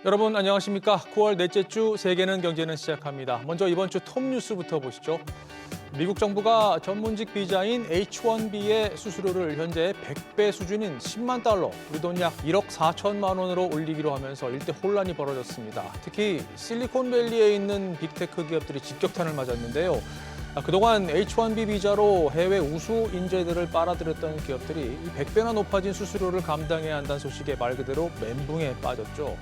여러분 안녕하십니까? 9월 넷째 주 세계는 경제는 시작합니다. 먼저 이번 주 톱 뉴스부터 보시죠. 미국 정부가 전문직 비자인 H-1B의 수수료를 현재 100배 수준인 10만 달러, 우리 돈 약 1억 4천만 원으로 올리기로 하면서 일대 혼란이 벌어졌습니다. 특히 실리콘밸리에 있는 빅테크 기업들이 직격탄을 맞았는데요. 그동안 H-1B 비자로 해외 우수 인재들을 빨아들였던 기업들이 이 100배나 높아진 수수료를 감당해야 한다는 소식에 말 그대로 멘붕에 빠졌죠.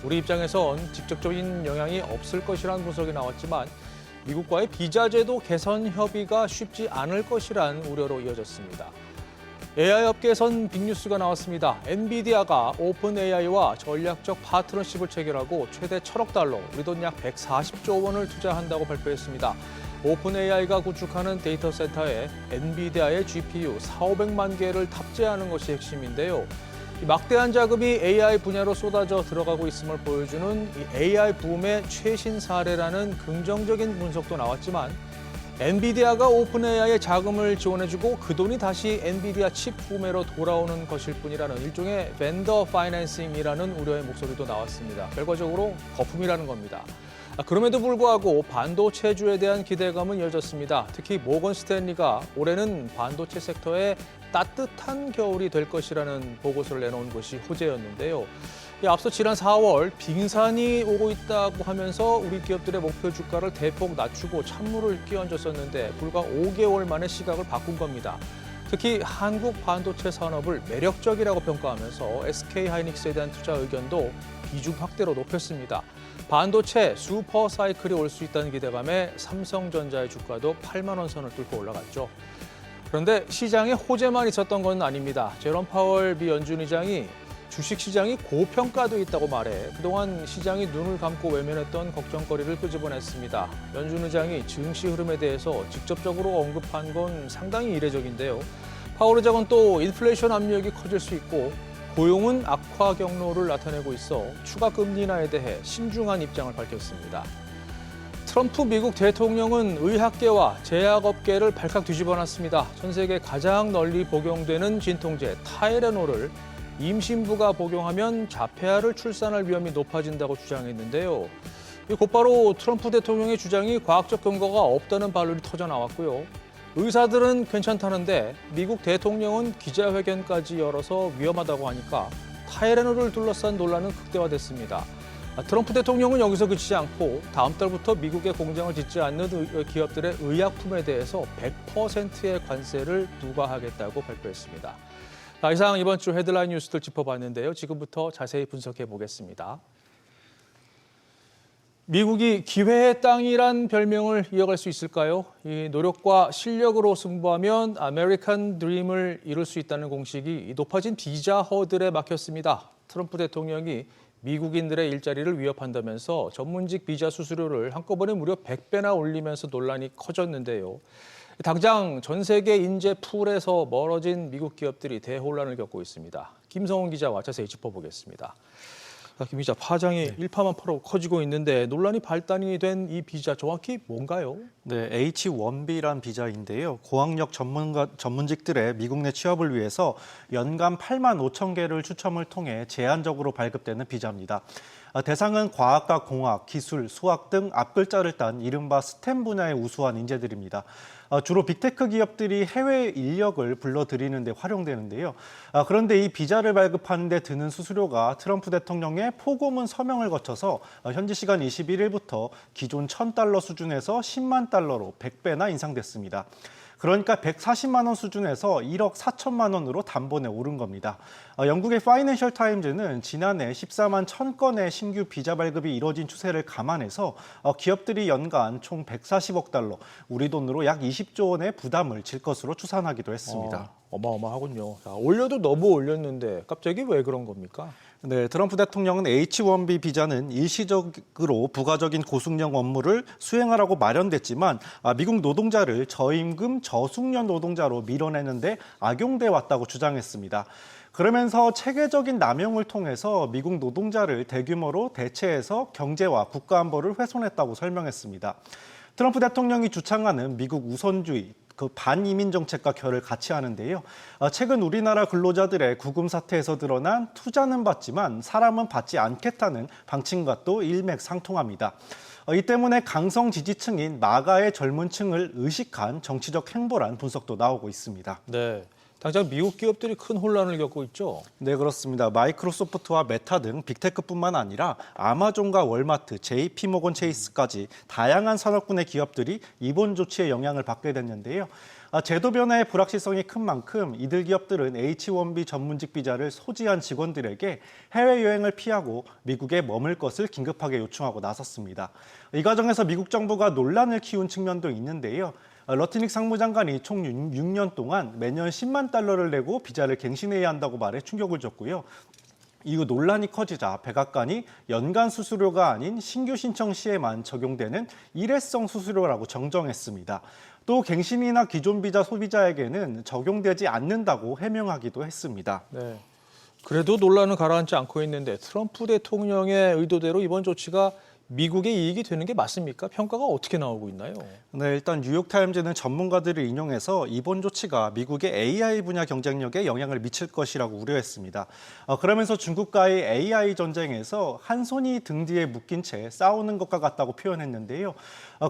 우리 입장에선 직접적인 영향이 없을 것이라는 분석이 나왔지만 미국과의 비자 제도 개선 협의가 쉽지 않을 것이란 우려로 이어졌습니다. AI 업계에선 빅뉴스가 나왔습니다. 엔비디아가 오픈 AI와 전략적 파트너십을 체결하고 최대 1,000억 달러, 우리 돈 약 140조 원을 투자한다고 발표했습니다. 오픈 AI가 구축하는 데이터 센터에 엔비디아의 GPU 4,500만 개를 탑재하는 것이 핵심인데요. 막대한 자금이 AI 분야로 쏟아져 들어가고 있음을 보여주는 이 AI 붐의 최신 사례라는 긍정적인 분석도 나왔지만 엔비디아가 오픈 AI에 자금을 지원해주고 그 돈이 다시 엔비디아 칩 구매로 돌아오는 것일 뿐이라는 일종의 벤더 파이낸싱이라는 우려의 목소리도 나왔습니다. 결과적으로 거품이라는 겁니다. 그럼에도 불구하고 반도체주에 대한 기대감은 이어졌습니다. 특히 모건 스탠리가 올해는 반도체 섹터에 따뜻한 겨울이 될 것이라는 보고서를 내놓은 것이 호재였는데요. 앞서 지난 4월 빙산이 오고 있다고 하면서 우리 기업들의 목표 주가를 대폭 낮추고 찬물을 끼얹었었는데 불과 5개월 만에 시각을 바꾼 겁니다. 특히 한국 반도체 산업을 매력적이라고 평가하면서 SK하이닉스에 대한 투자 의견도 비중 확대로 높였습니다. 반도체 슈퍼 사이클이 올 수 있다는 기대감에 삼성전자의 주가도 8만 원 선을 뚫고 올라갔죠. 그런데 시장에 호재만 있었던 건 아닙니다. 제롬 파월 미 연준 의장이 주식시장이 고평가돼 있다고 말해 그동안 시장이 눈을 감고 외면했던 걱정거리를 끄집어냈습니다. 연준 의장이 증시 흐름에 대해서 직접적으로 언급한 건 상당히 이례적인데요. 파월 의장은 또 인플레이션 압력이 커질 수 있고 고용은 악화 경로를 나타내고 있어 추가 금리 인하에 대해 신중한 입장을 밝혔습니다. 트럼프 미국 대통령은 의학계와 제약업계를 발칵 뒤집어놨습니다. 전 세계 가장 널리 복용되는 진통제 타이레놀을 임신부가 복용하면 자폐아를 출산할 위험이 높아진다고 주장했는데요. 곧바로 트럼프 대통령의 주장이 과학적 근거가 없다는 반론이 터져나왔고요. 의사들은 괜찮다는데 미국 대통령은 기자회견까지 열어서 위험하다고 하니까 타이레놀을 둘러싼 논란은 극대화됐습니다. 트럼프 대통령은 여기서 그치지 않고 다음 달부터 미국에 공장을 짓지 않는 기업들의 의약품에 대해서 100%의 관세를 부과하겠다고 발표했습니다. 이상 이번 주 헤드라인 뉴스들 짚어봤는데요. 지금부터 자세히 분석해 보겠습니다. 미국이 기회의 땅이란 별명을 이어갈 수 있을까요? 이 노력과 실력으로 승부하면 아메리칸 드림을 이룰 수 있다는 공식이 높아진 비자 허들에 막혔습니다. 트럼프 대통령이 미국인들의 일자리를 위협한다면서 전문직 비자 수수료를 한꺼번에 무려 100배나 올리면서 논란이 커졌는데요. 당장 전 세계 인재 풀에서 멀어진 미국 기업들이 대혼란을 겪고 있습니다. 김성훈 기자와 자세히 짚어보겠습니다. 김 기자, 파장이 일파만파로 커지고 있는데 논란이 발단이 된 이 비자 정확히 뭔가요? 네, H-1B란 비자인데요. 고학력 전문직들의 미국 내 취업을 위해서 연간 8만 5천 개를 추첨을 통해 제한적으로 발급되는 비자입니다. 대상은 과학과 공학, 기술, 수학 등 앞글자를 딴 이른바 스템 분야의 우수한 인재들입니다. 주로 빅테크 기업들이 해외 인력을 불러들이는 데 활용되는데요. 그런데 이 비자를 발급하는 데 드는 수수료가 트럼프 대통령의 포고문 서명을 거쳐서 현지 시간 21일부터 기존 1,000달러 수준에서 10만 달러로 100배나 인상됐습니다. 그러니까 140만 원 수준에서 1억 4천만 원으로 단번에 오른 겁니다. 영국의 파이낸셜 타임즈는 지난해 14만 1,000건의 신규 비자 발급이 이뤄진 추세를 감안해서 기업들이 연간 총 140억 달러, 우리 돈으로 약 20조 원의 부담을 질 것으로 추산하기도 했습니다. 어마어마하군요. 올려도 너무 올렸는데 갑자기 왜 그런 겁니까? 네, 트럼프 대통령은 H-1B 비자는 일시적으로 부가적인 고숙련 업무를 수행하라고 마련됐지만 미국 노동자를 저임금 저숙련 노동자로 밀어내는데 악용돼 왔다고 주장했습니다. 그러면서 체계적인 남용을 통해서 미국 노동자를 대규모로 대체해서 경제와 국가안보를 훼손했다고 설명했습니다. 트럼프 대통령이 주창하는 미국 우선주의, 그 반이민 정책과 결을 같이 하는데요. 최근 우리나라 근로자들의 구금 사태에서 드러난 투자는 받지만 사람은 받지 않겠다는 방침과 또 일맥상통합니다. 이 때문에 강성 지지층인 마가의 젊은 층을 의식한 정치적 행보란 분석도 나오고 있습니다. 네. 당장 미국 기업들이 큰 혼란을 겪고 있죠. 네, 그렇습니다. 마이크로소프트와 메타 등 빅테크뿐만 아니라 아마존과 월마트, JP모건 체이스까지 다양한 산업군의 기업들이 이번 조치의 영향을 받게 됐는데요. 제도 변화의 불확실성이 큰 만큼 이들 기업들은 H-1B 전문직 비자를 소지한 직원들에게 해외여행을 피하고 미국에 머물 것을 긴급하게 요청하고 나섰습니다. 이 과정에서 미국 정부가 논란을 키운 측면도 있는데요. 러트닉 상무장관이 총 6년 동안 매년 10만 달러를 내고 비자를 갱신해야 한다고 말해 충격을 줬고요. 이후 논란이 커지자 백악관이 연간 수수료가 아닌 신규 신청 시에만 적용되는 일회성 수수료라고 정정했습니다. 또 갱신이나 기존 비자 소비자에게는 적용되지 않는다고 해명하기도 했습니다. 네. 그래도 논란은 가라앉지 않고 있는데 트럼프 대통령의 의도대로 이번 조치가 미국의 이익이 되는 게 맞습니까? 평가가 어떻게 나오고 있나요? 네, 일단 뉴욕타임즈는 전문가들을 인용해서 이번 조치가 미국의 AI 분야 경쟁력에 영향을 미칠 것이라고 우려했습니다. 그러면서 중국과의 AI 전쟁에서 한 손이 등 뒤에 묶인 채 싸우는 것과 같다고 표현했는데요.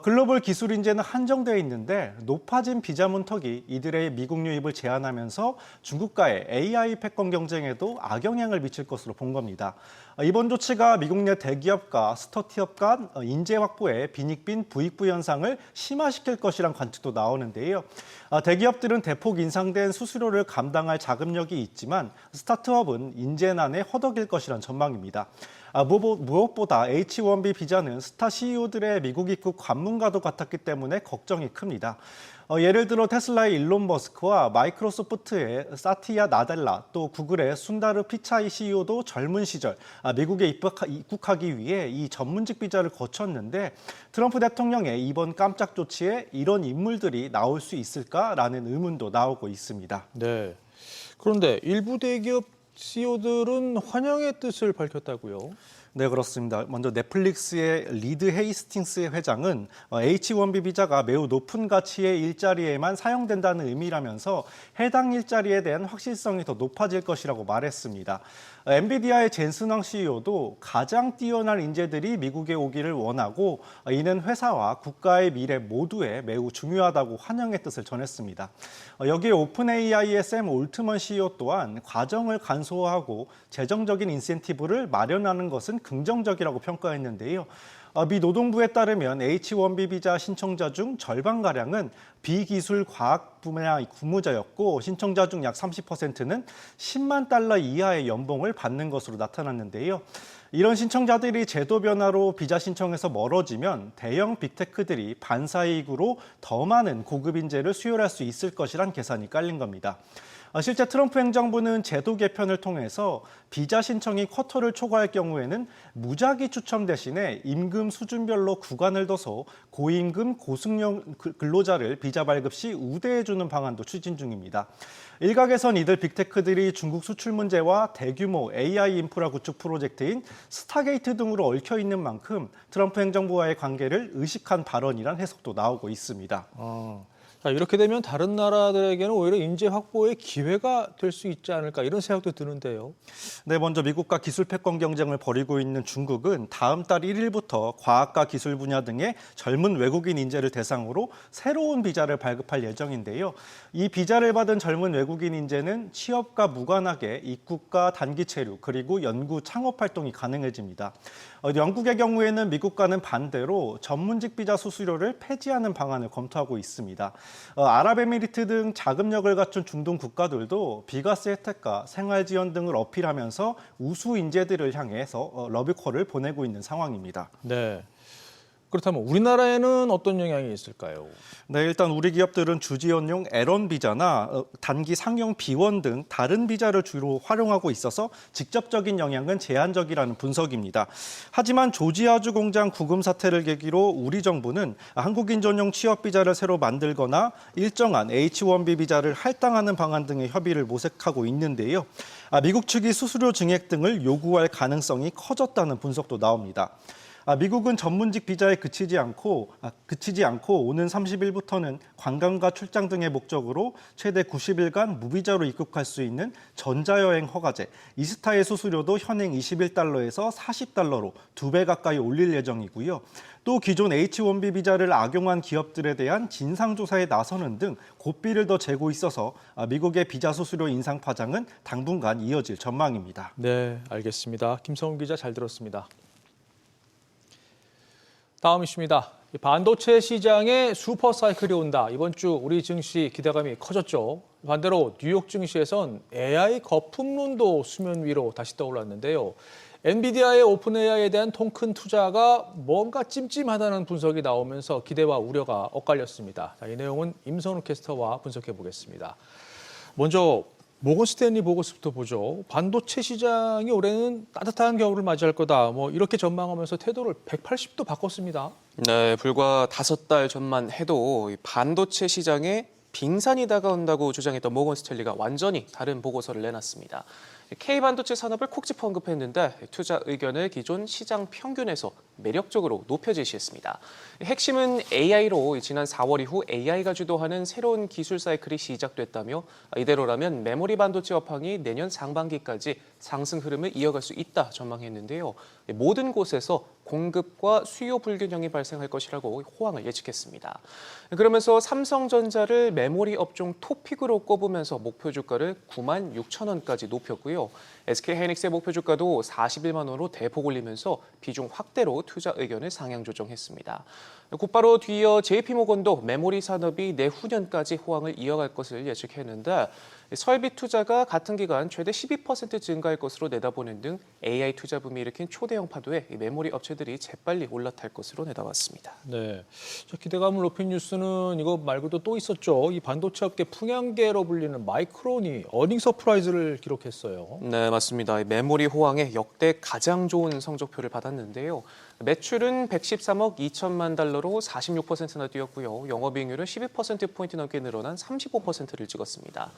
글로벌 기술 인재는 한정되어 있는데 높아진 비자 문턱이 이들의 미국 유입을 제한하면서 중국과의 AI 패권 경쟁에도 악영향을 미칠 것으로 본 겁니다. 이번 조치가 미국 내 대기업과 스타트업 간 인재 확보에 빈익빈 부익부 현상을 심화시킬 것이란 관측도 나오는데요. 대기업들은 대폭 인상된 수수료를 감당할 자금력이 있지만 스타트업은 인재난에 허덕일 것이란 전망입니다. 무엇보다 H-1B 비자는 스타 CEO들의 미국 입국 관문과도 같았기 때문에 걱정이 큽니다. 예를 들어 테슬라의 일론 머스크와 마이크로소프트의 사티야 나델라, 또 구글의 순다르 피차이 CEO도 젊은 시절 미국에 입국하기 위해 이 전문직 비자를 거쳤는데 트럼프 대통령의 이번 깜짝 조치에 이런 인물들이 나올 수 있을까라는 의문도 나오고 있습니다. 네. 그런데 일부 대기업 CEO들은 환영의 뜻을 밝혔다고요? 네, 그렇습니다. 먼저 넷플릭스의 리드 헤이스팅스 회장은 H-1B 비자가 매우 높은 가치의 일자리에만 사용된다는 의미라면서 해당 일자리에 대한 확실성이 더 높아질 것이라고 말했습니다. 엔비디아의 젠슨 황 CEO도 가장 뛰어난 인재들이 미국에 오기를 원하고 이는 회사와 국가의 미래 모두에 매우 중요하다고 환영의 뜻을 전했습니다. 여기에 오픈 AI의 샘 올트먼 CEO 또한 과정을 간소화하고 재정적인 인센티브를 마련하는 것은 긍정적이라고 평가했는데요. 미 노동부에 따르면 H-1B 비자 신청자 중 절반가량은 비기술 과학 분야 근무자였고 신청자 중 약 30%는 10만 달러 이하의 연봉을 받는 것으로 나타났는데요. 이런 신청자들이 제도 변화로 비자 신청에서 멀어지면 대형 빅테크들이 반사이익으로 더 많은 고급 인재를 수혈할 수 있을 것이란 계산이 깔린 겁니다. 실제 트럼프 행정부는 제도 개편을 통해서 비자 신청이 쿼터를 초과할 경우에는 무작위 추첨 대신에 임금 수준별로 구간을 둬서 고임금 고승용 근로자를 비자 발급 시 우대해주는 방안도 추진 중입니다. 일각에선 이들 빅테크들이 중국 수출 문제와 대규모 AI 인프라 구축 프로젝트인 스타게이트 등으로 얽혀 있는 만큼 트럼프 행정부와의 관계를 의식한 발언이란 해석도 나오고 있습니다. 자, 이렇게 되면 다른 나라들에게는 오히려 인재 확보의 기회가 될 수 있지 않을까 이런 생각도 드는데요. 네, 먼저 미국과 기술 패권 경쟁을 벌이고 있는 중국은 다음 달 1일부터 과학과 기술 분야 등의 젊은 외국인 인재를 대상으로 새로운 비자를 발급할 예정인데요. 이 비자를 받은 젊은 외국인 인재는 취업과 무관하게 입국과 단기 체류 그리고 연구 창업 활동이 가능해집니다. 영국의 경우에는 미국과는 반대로 전문직 비자 수수료를 폐지하는 방안을 검토하고 있습니다. 아랍에미리트 등 자금력을 갖춘 중동 국가들도 비과세 혜택과 생활 지원 등을 어필하면서 우수 인재들을 향해서 러브콜을 보내고 있는 상황입니다. 네. 그렇다면 우리나라에는 어떤 영향이 있을까요? 네, 일단 우리 기업들은 주지원용 L1 비자나 단기 상용 B1 등 다른 비자를 주로 활용하고 있어서 직접적인 영향은 제한적이라는 분석입니다. 하지만 조지아주 공장 구금 사태를 계기로 우리 정부는 한국인 전용 취업 비자를 새로 만들거나 일정한 H-1B 비자를 할당하는 방안 등의 협의를 모색하고 있는데요. 미국 측이 수수료 증액 등을 요구할 가능성이 커졌다는 분석도 나옵니다. 미국은 전문직 비자에 그치지 않고 오는 30일부터는 관광과 출장 등의 목적으로 최대 90일간 무비자로 입국할 수 있는 전자여행 허가제, 이스타의 수수료도 현행 21달러에서 40달러로 2배 가까이 올릴 예정이고요. 또 기존 H-1B 비자를 악용한 기업들에 대한 진상조사에 나서는 등 고삐를 더 재고 있어서 미국의 비자 수수료 인상 파장은 당분간 이어질 전망입니다. 네, 알겠습니다. 김성훈 기자 잘 들었습니다. 다음 이슈입니다. 반도체 시장에 슈퍼 사이클이 온다. 이번 주 우리 증시 기대감이 커졌죠. 반대로 뉴욕 증시에선 AI 거품론도 수면 위로 다시 떠올랐는데요. 엔비디아의 오픈 AI에 대한 통 큰 투자가 뭔가 찜찜하다는 분석이 나오면서 기대와 우려가 엇갈렸습니다. 자, 이 내용은 임선우 캐스터와 분석해 보겠습니다. 먼저 모건 스탠리 보고서부터 보죠. 반도체 시장이 올해는 따뜻한 겨울을 맞이할 거다. 이렇게 전망하면서 태도를 180도 바꿨습니다. 네, 불과 5달 전만 해도 반도체 시장에 빙산이 다가온다고 주장했던 모건 스탠리가 완전히 다른 보고서를 내놨습니다. K반도체 산업을 콕 집어 언급했는데 투자 의견을 기존 시장 평균에서 매력적으로 높여 제시했습니다. 핵심은 AI로 지난 4월 이후 AI가 주도하는 새로운 기술 사이클이 시작됐다며 이대로라면 메모리 반도체 업황이 내년 상반기까지 상승 흐름을 이어갈 수 있다 전망했는데요. 모든 곳에서 공급과 수요 불균형이 발생할 것이라고 호황을 예측했습니다. 그러면서 삼성전자를 메모리 업종 토픽으로 꼽으면서 목표 주가를 96,000원까지 높였고요. SK하이닉스의 목표 주가도 41만 원으로 대폭 올리면서 비중 확대로 투자 의견을 상향 조정했습니다. 곧바로 뒤이어 JP모건도 메모리 산업이 내후년까지 호황을 이어갈 것을 예측했는데 설비 투자가 같은 기간 최대 12% 증가할 것으로 내다보는 등 AI 투자 붐이 일으킨 초대형 파도에 메모리 업체들이 재빨리 올라탈 것으로 내다봤습니다. 네, 기대감을 높인 뉴스는 이거 말고도 또 있었죠. 이 반도체 업계 풍향계로 불리는 마이크론이 어닝 서프라이즈를 기록했어요. 네, 맞습니다. 메모리 호황에 역대 가장 좋은 성적표를 받았는데요. 매출은 113억 2천만 달러로 46%나 뛰었고요. 영업이익률은 12%포인트 넘게 늘어난 35%를 찍었습니다.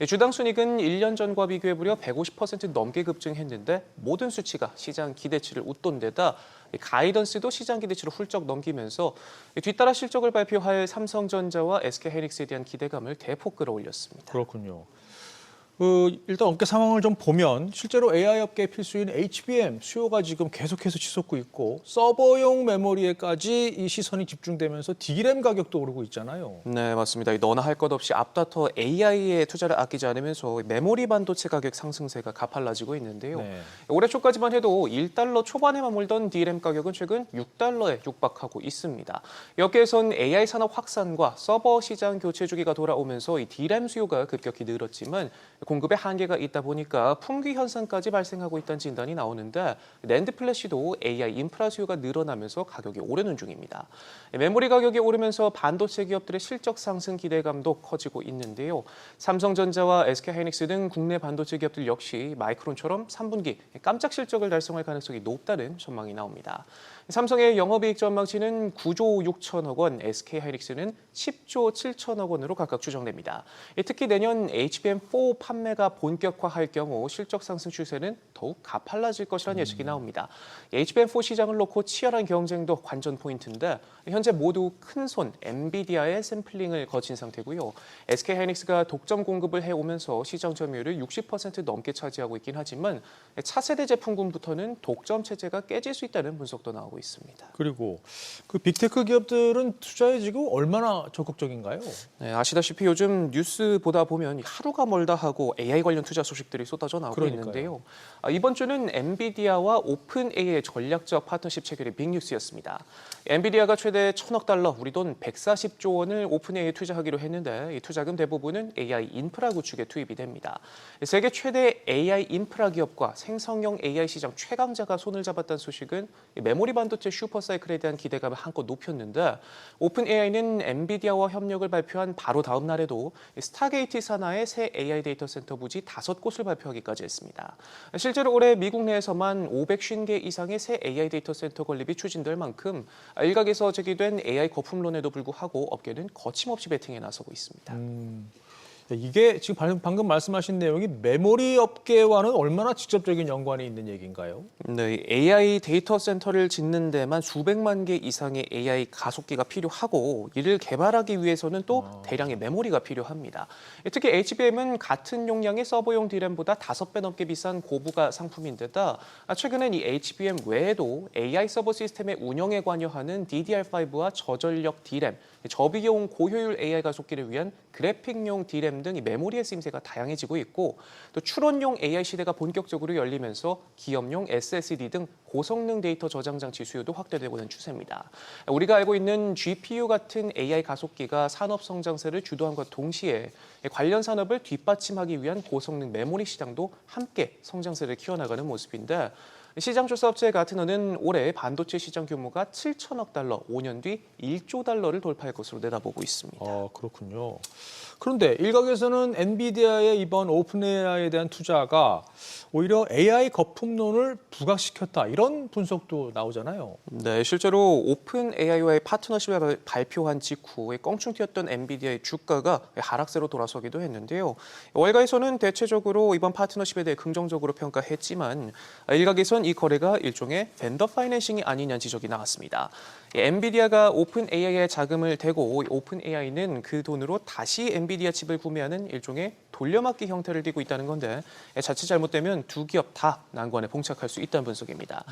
주당 순이익은 1년 전과 비교해 무려 150% 넘게 급증했는데 모든 수치가 시장 기대치를 웃돈 데다 가이던스도 시장 기대치를 훌쩍 넘기면서 뒤따라 실적을 발표할 삼성전자와 SK하이닉스에 대한 기대감을 대폭 끌어올렸습니다. 그렇군요. 일단 업계 상황을 좀 보면 실제로 AI 업계의 필수인 HBM 수요가 지금 계속해서 치솟고 있고 서버용 메모리에까지 이 시선이 집중되면서 D램 가격도 오르고 있잖아요. 네, 맞습니다. 너나 할 것 없이 앞다퉈 AI에 투자를 아끼지 않으면서 메모리 반도체 가격 상승세가 가팔라지고 있는데요. 네. 올해 초까지만 해도 1달러 초반에 머물던 D램 가격은 최근 6달러에 육박하고 있습니다. 여기에선 AI 산업 확산과 서버 시장 교체 주기가 돌아오면서 이 D램 수요가 급격히 늘었지만 공급에 한계가 있다 보니까 품귀 현상까지 발생하고 있다는 진단이 나오는데 낸드 플래시도 AI 인프라 수요가 늘어나면서 가격이 오르는 중입니다. 메모리 가격이 오르면서 반도체 기업들의 실적 상승 기대감도 커지고 있는데요. 삼성전자와 SK하이닉스 등 국내 반도체 기업들 역시 마이크론처럼 3분기 깜짝 실적을 달성할 가능성이 높다는 전망이 나옵니다. 삼성의 영업이익 전망치는 9조 6천억 원, SK하이닉스는 10조 7천억 원으로 각각 추정됩니다. 특히 내년 HBM4 판매가 본격화할 경우 실적 상승 추세는 더욱 가팔라질 것이라는 예측이 나옵니다. HBM4 시장을 놓고 치열한 경쟁도 관전 포인트인데 현재 모두 큰손 엔비디아의 샘플링을 거친 상태고요. SK하이닉스가 독점 공급을 해오면서 시장 점유율을 60% 넘게 차지하고 있긴 하지만 차세대 제품군부터는 독점 체제가 깨질 수 있다는 분석도 나오고 있습니다. 그리고 그 빅테크 기업들은 투자에 지금 얼마나 적극적인가요? 네, 아시다시피 요즘 뉴스 보다 보면 하루가 멀다 하고 AI 관련 투자 소식들이 쏟아져 나오고 그러니까요. 있는데요. 이번 주는 엔비디아와 오픈 AI의 전략적 파트너십 체결이 빅뉴스였습니다. 엔비디아가 최대 1,000억 달러, 우리 돈 140조 원을 오픈 AI에 투자하기로 했는데 이 투자금 대부분은 AI 인프라 구축에 투입이 됩니다. 세계 최대 AI 인프라 기업과 생성형 AI 시장 최강자가 손을 잡았다는 소식은 메모리 반도체 슈퍼사이클에 대한 기대감을 한껏 높였는데 오픈 AI는 엔비디아와 협력을 발표한 바로 다음 날에도 스타게이트 산하의 새 AI 데이터 센터 부지 5곳을 발표하기까지 했습니다. 실제로 올해 미국 내에서만 550개 이상의 새 AI 데이터 센터 건립이 추진될 만큼 일각에서 제기된 AI 거품론에도 불구하고 업계는 거침없이 베팅에 나서고 있습니다. 이게 지금 방금 말씀하신 내용이 메모리 업계와는 얼마나 직접적인 연관이 있는 얘기인가요? 네, AI 데이터 센터를 짓는 데만 수백만 개 이상의 AI 가속기가 필요하고 이를 개발하기 위해서는 또 대량의 메모리가 필요합니다. 특히 HBM은 같은 용량의 서버용 D램보다 5배 넘게 비싼 고부가 상품인데다 최근엔 이 HBM 외에도 AI 서버 시스템의 운영에 관여하는 DDR5와 저전력 D램, 저비용 고효율 AI 가속기를 위한 그래픽용 D램 등 이 메모리의 쓰임새가 다양해지고 있고 또 추론용 AI 시대가 본격적으로 열리면서 기업용 SSD 등 고성능 데이터 저장 장치 수요도 확대되고 있는 추세입니다. 우리가 알고 있는 GPU 같은 AI 가속기가 산업 성장세를 주도함과 동시에 관련 산업을 뒷받침하기 위한 고성능 메모리 시장도 함께 성장세를 키워나가는 모습인데 시장 조사 업체 가트너는 올해 반도체 시장 규모가 7천억 달러, 5년 뒤 1조 달러를 돌파할 것으로 내다보고 있습니다. 그렇군요. 그런데 일각에서는 엔비디아의 이번 오픈 AI에 대한 투자가 오히려 AI 거품론을 부각시켰다 이런 분석도 나오잖아요. 네, 실제로 오픈 AI와의 파트너십을 발표한 직후 껑충 튀었던 엔비디아의 주가가 하락세로 돌아서기도 했는데요. 월가에서는 대체적으로 이번 파트너십에 대해 긍정적으로 평가했지만 일각에선 이 거래가 일종의 벤더 파이낸싱이 아니냐는 지적이 나왔습니다. 엔비디아가 오픈 AI에 자금을 대고 오픈 AI는 그 돈으로 다시 엔비디아 칩을 구매하는 일종의 돌려막기 형태를 띠고 있다는 건데 자칫 잘못되면 두 기업 다 난관에 봉착할 수 있다는 분석입니다.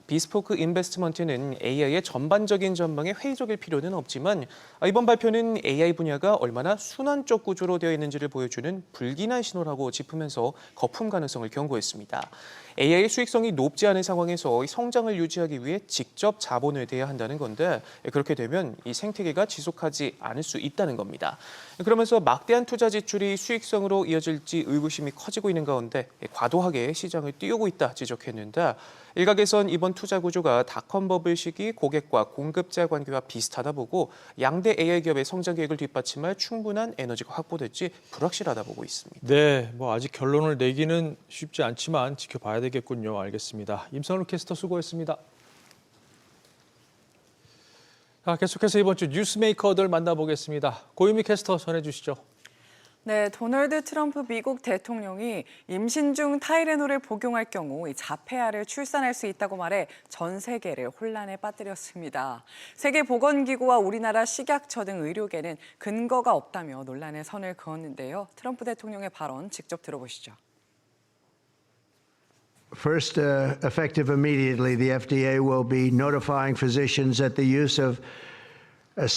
비스포크 인베스트먼트는 AI의 전반적인 전망에 회의적일 필요는 없지만 이번 발표는 AI 분야가 얼마나 순환적 구조로 되어 있는지를 보여주는 불길한 신호라고 짚으면서 거품 가능성을 경고했습니다. AI의 수익성이 높지 않은 상황에서 성장을 유지하기 위해 직접 자본을 대야 한다는 건데 그렇게 되면 이 생태계가 지속하지 않을 수 있다는 겁니다. 그러면서 막대한 투자 지출이 수익성으로 이어질지 의구심이 커지고 있는 가운데 과도하게 시장을 띄우고 있다 지적했는데 일각에선 이번 투자 구조가 닷컴 버블 시기 고객과 공급자 관계와 비슷하다 보고 양대 AI 기업의 성장 계획을 뒷받침할 충분한 에너지가 확보될지 불확실하다 보고 있습니다. 네, 아직 결론을 내기는 쉽지 않지만 지켜봐야 되겠군요. 알겠습니다. 임선우 캐스터 수고했습니다. 자, 계속해서 이번 주 뉴스메이커들 만나보겠습니다. 고유미 캐스터 전해주시죠. 네, 도널드 트럼프 미국 대통령이 임신 중 타이레놀을 복용할 경우 자폐아를 출산할 수 있다고 말해 전 세계를 혼란에 빠뜨렸습니다. 세계보건기구와 우리나라 식약처 등 의료계는 근거가 없다며 논란의 선을 그었는데요. 트럼프 대통령의 발언 직접 들어보시죠. First, effective immediately, the FDA will be notifying physicians that the use of let's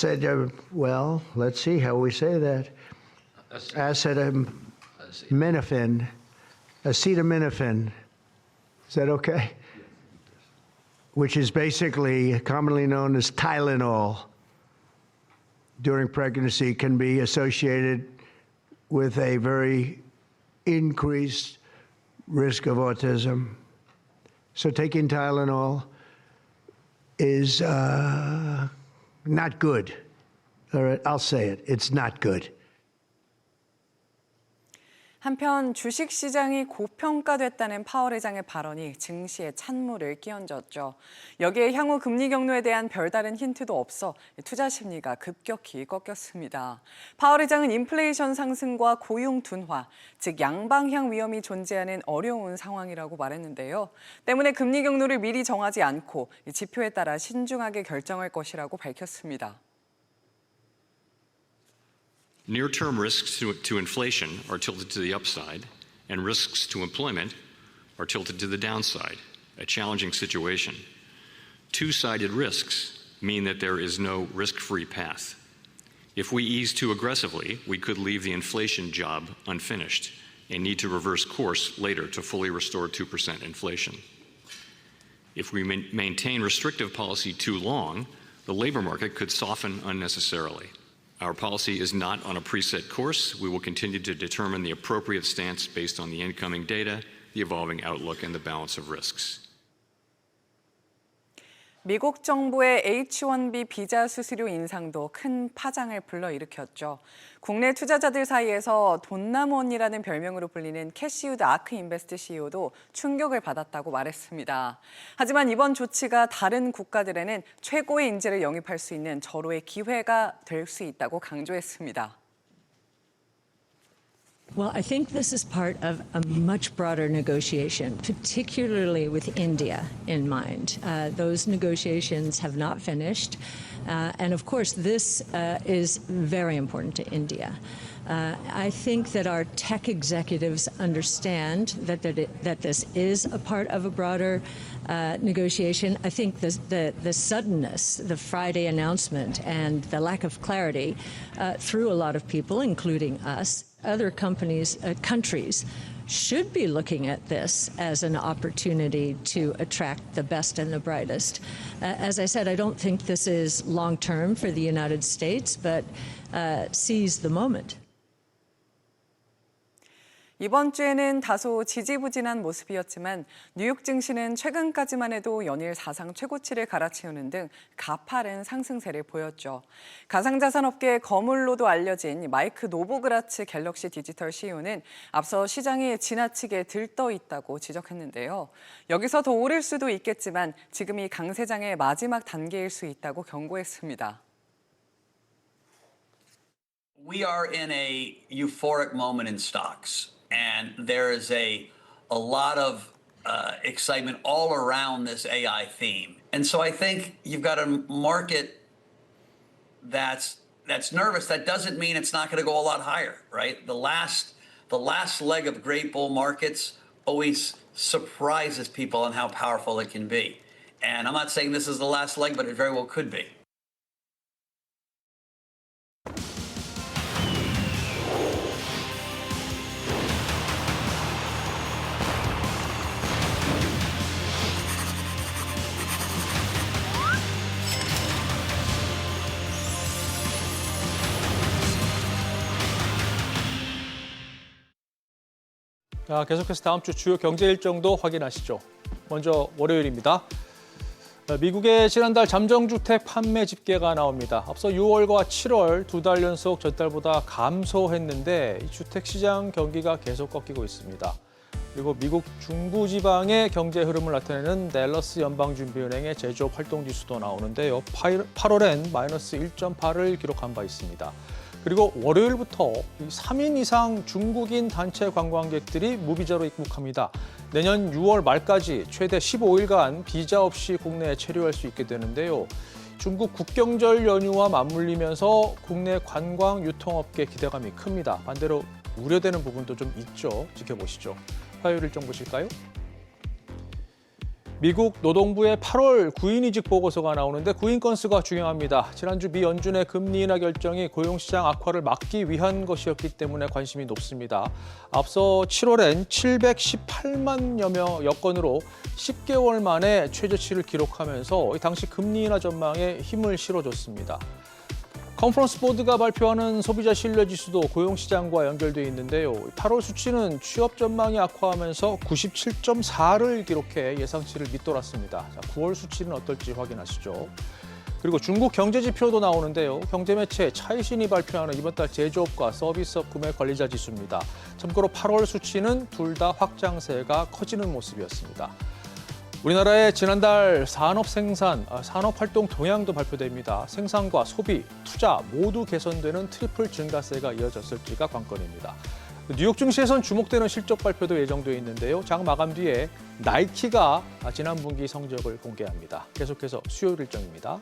see how we say that. Acetaminophen. Is that okay? Which is basically commonly known as Tylenol during pregnancy, can be associated with a very increased risk of autism. So taking Tylenol is not good. All right, I'll say it. It's not good. 한편 주식시장이 고평가됐다는 파월 의장의 발언이 증시에 찬물을 끼얹었죠. 여기에 향후 금리 경로에 대한 별다른 힌트도 없어 투자 심리가 급격히 꺾였습니다. 파월 의장은 인플레이션 상승과 고용 둔화, 즉 양방향 위험이 존재하는 어려운 상황이라고 말했는데요. 때문에 금리 경로를 미리 정하지 않고 지표에 따라 신중하게 결정할 것이라고 밝혔습니다. Near-term risks to inflation are tilted to the upside, and risks to employment are tilted to the downside, a challenging situation. Two-sided risks mean that there is no risk-free path. If we ease too aggressively, we could leave the inflation job unfinished and need to reverse course later to fully restore 2% inflation. If we maintain restrictive policy too long, the labor market could soften unnecessarily. Our policy is not on a preset course. We will continue to determine the appropriate stance based on the incoming data, the evolving outlook, and the balance of risks. 미국 정부의 H-1B 비자 수수료 인상도 큰 파장을 불러일으켰죠. 국내 투자자들 사이에서 돈남원이라는 별명으로 불리는 캐시우드 아크 인베스트 CEO도 충격을 받았다고 말했습니다. 하지만 이번 조치가 다른 국가들에는 최고의 인재를 영입할 수 있는 절호의 기회가 될 수 있다고 강조했습니다. Well, I think this is part of a much broader negotiation, particularly with India in mind. Those negotiations have not finished. And of course, this is very important to India. I think that our tech executives understand that this is a part of a broader negotiation. I think the suddenness, the Friday announcement, and the lack of clarity threw a lot of people, including us. Other countries should be looking at this as an opportunity to attract the best and the brightest. As I said, I don't think this is long-term for the United States, but seize the moment. 이번 주에는 다소 지지부진한 모습이었지만 뉴욕 증시는 최근까지만 해도 연일 사상 최고치를 갈아치우는 등 가파른 상승세를 보였죠. 가상자산업계의 거물로도 알려진 마이크 노보그라츠 갤럭시 디지털 CEO는 앞서 시장이 지나치게 들떠 있다고 지적했는데요. 여기서 더 오를 수도 있겠지만 지금이 강세장의 마지막 단계일 수 있다고 경고했습니다. We are in a euphoric moment in stocks. And there is a lot of excitement all around this AI theme. And so I think you've got a market that's nervous. That doesn't mean it's not going to go a lot higher, right? The last leg of great bull markets always surprises people on how powerful it can be. And I'm not saying this is the last leg, but it very well could be. 자, 계속해서 다음 주 주요 경제 일정도 확인하시죠. 먼저 월요일입니다. 미국의 지난달 잠정주택 판매 집계가 나옵니다. 앞서 6월과 7월 두 달 연속 전달보다 감소했는데 이 주택시장 경기가 계속 꺾이고 있습니다. 그리고 미국 중부지방의 경제 흐름을 나타내는 댈러스 연방준비은행의 제조업 활동지수도 나오는데요. 8월엔 마이너스 1.8을 기록한 바 있습니다. 그리고 월요일부터 3인 이상 중국인 단체 관광객들이 무비자로 입국합니다. 내년 6월 말까지 최대 15일간 비자 없이 국내에 체류할 수 있게 되는데요. 중국 국경절 연휴와 맞물리면서 국내 관광 유통업계 기대감이 큽니다. 반대로 우려되는 부분도 좀 있죠. 지켜보시죠. 화요일 일정 보실까요? 미국 노동부의 8월 구인이직 보고서가 나오는데 구인 건수가 중요합니다. 지난주 미 연준의 금리 인하 결정이 고용시장 악화를 막기 위한 것이었기 때문에 관심이 높습니다. 앞서 7월엔 718만여 명 여건으로 10개월 만에 최저치를 기록하면서 당시 금리 인하 전망에 힘을 실어줬습니다. 컨퍼런스 보드가 발표하는 소비자 신뢰지수도 고용시장과 연결돼 있는데요. 8월 수치는 취업 전망이 악화하면서 97.4를 기록해 예상치를 밑돌았습니다. 자, 9월 수치는 어떨지 확인하시죠. 그리고 중국 경제 지표도 나오는데요. 경제매체 차이신이 발표하는 이번 달 제조업과 서비스업 구매 관리자 지수입니다. 참고로 8월 수치는 둘 다 확장세가 커지는 모습이었습니다. 우리나라의 지난달 산업활동 동향도 발표됩니다. 생산과 소비, 투자 모두 개선되는 트리플 증가세가 이어졌을지가 관건입니다. 뉴욕 증시에선 주목되는 실적 발표도 예정돼 있는데요. 장 마감 뒤에 나이키가 지난 분기 성적을 공개합니다. 계속해서 수요일 일정입니다.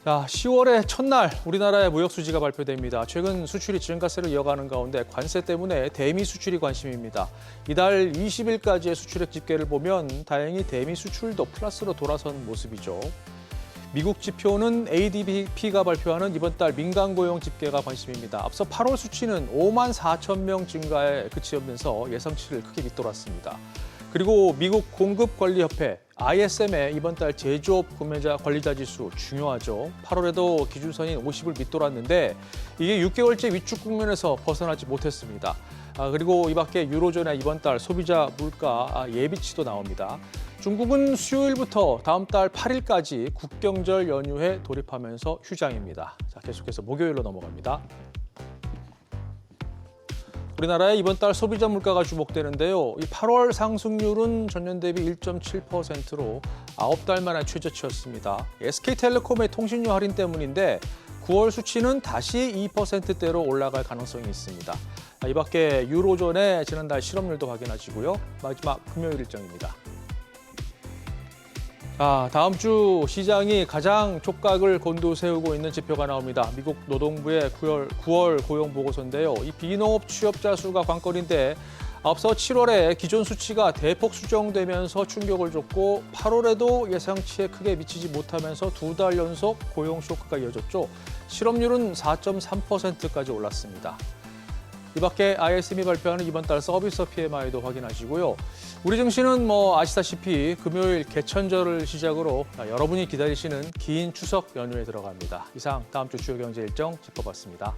자, 10월의 첫날 우리나라의 무역 수지가 발표됩니다. 최근 수출이 증가세를 이어가는 가운데 관세 때문에 대미 수출이 관심입니다. 이달 20일까지의 수출액 집계를 보면 다행히 대미 수출도 플러스로 돌아선 모습이죠. 미국 지표는 ADP가 발표하는 이번 달 민간 고용 집계가 관심입니다. 앞서 8월 수치는 5만 4천 명 증가에 그치면서 예상치를 크게 밑돌았습니다. 그리고 미국 공급관리협회 ISM의 이번 달 제조업 구매자 관리자 지수 중요하죠. 8월에도 기준선인 50을 밑돌았는데 이게 6개월째 위축 국면에서 벗어나지 못했습니다. 그리고 이 밖에 유로존의 이번 달 소비자 물가 예비치도 나옵니다. 중국은 수요일부터 다음 달 8일까지 국경절 연휴에 돌입하면서 휴장입니다. 자, 계속해서 목요일로 넘어갑니다. 우리나라의 이번 달 소비자 물가가 주목되는데요. 이 8월 상승률은 전년 대비 1.7%로 9달 만에 최저치였습니다. SK텔레콤의 통신료 할인 때문인데 9월 수치는 다시 2%대로 올라갈 가능성이 있습니다. 이 밖에 유로존의 지난달 실업률도 확인하시고요. 마지막 금요일 일정입니다. 다음 주 시장이 가장 촉각을 곤두세우고 있는 지표가 나옵니다. 미국 노동부의 9월 고용 보고서인데요. 이 비농업 취업자 수가 관건인데 앞서 7월에 기존 수치가 대폭 수정되면서 충격을 줬고 8월에도 예상치에 크게 미치지 못하면서 2달 연속 고용 쇼크가 이어졌죠. 실업률은 4.3%까지 올랐습니다. 이 밖에 ISM이 발표하는 이번 달 서비스 PMI도 확인하시고요. 우리 증시는 아시다시피 금요일 개천절을 시작으로 여러분이 기다리시는 긴 추석 연휴에 들어갑니다. 이상 다음 주 주요 경제 일정 짚어봤습니다.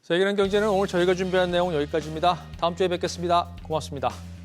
세계는 경제는 오늘 저희가 준비한 내용 여기까지입니다. 다음 주에 뵙겠습니다. 고맙습니다.